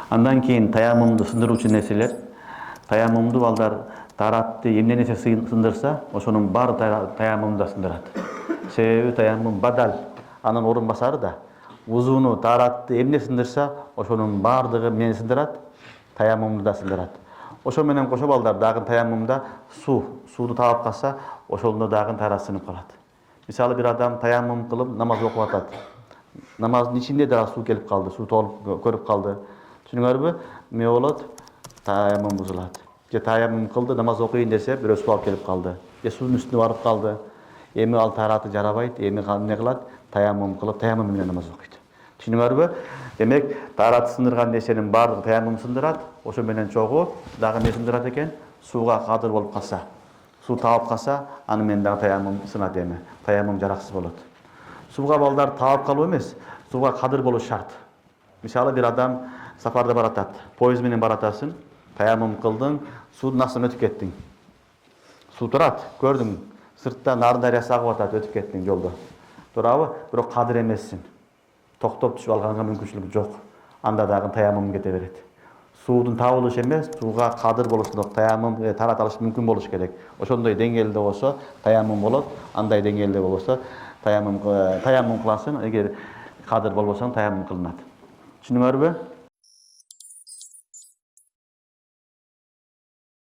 Андан кийин таяммумду сындыруучу нерселер. Таяммумду балдар таратты эмне нерсе сындырса, ошонун баары таяммумду да сындырат. Себеби таяммум бадал, анын орун басары да. Узуну таратты эмне сындырса, ошонун баардыгы мени сындырат, таяммумду да сындырат. Ошо менен кошо балдар дагы таяммумда сууду таап калса, ошондо дагы тара сынып калат. Мисалы бир адам таяммум кылып намаз окуп атат. Намаздын ичинде дагы суу келип калды, суу толуп көрүп калды. Түшүнүңөрбү? Эмне болот? Таяммум бузулат. Же таяммум кылды, намаз окуйын десе, бирөө суу алып келип калды. Же суунун үстүнө барып калды. Эми ал тараты жарабайт, эми эмне кылат? Таяммум кылып, таяммум менен намаз окуйт. Түшүнүңөрбү? Демек, тараты сындырган нерсенин баардыгы таяммум сындырат. Ошо менен чогуу дагы эмне сындырат экен? Сууга кадыр болуп калса, суу таап калса, аны менен дагы таяммум сынат эми. Таяммум жараксыз болот. Сууга балдар таап калуу эмес, сууга кадыр болуш шарт. Мисалы бир адам сапарда баратат, поезд менен баратасың, таяммум кылдың, суудун астынан өтүп кеттиң. Суу турат, көрдүң, сыртта Нарын дарыясы агып атат, өтүп кеттиң жолдо. Туурабы? Бирок кадыр эмессиң. Токтоп түшүп алганга мүмкүнчүлүк жок. Анда дагы таяммум кете берет. Суудун табылышы эмес, сууга кадыр болушундук таяммум тарата алыш мүмкүн болуш керек. Ошондой деңгээлде болсо таяммум болот, андай деңгээлде болсо таяммум кыласың, эгер кадыр болбосоң таяммум кылынат. Түшүнүңөрбү?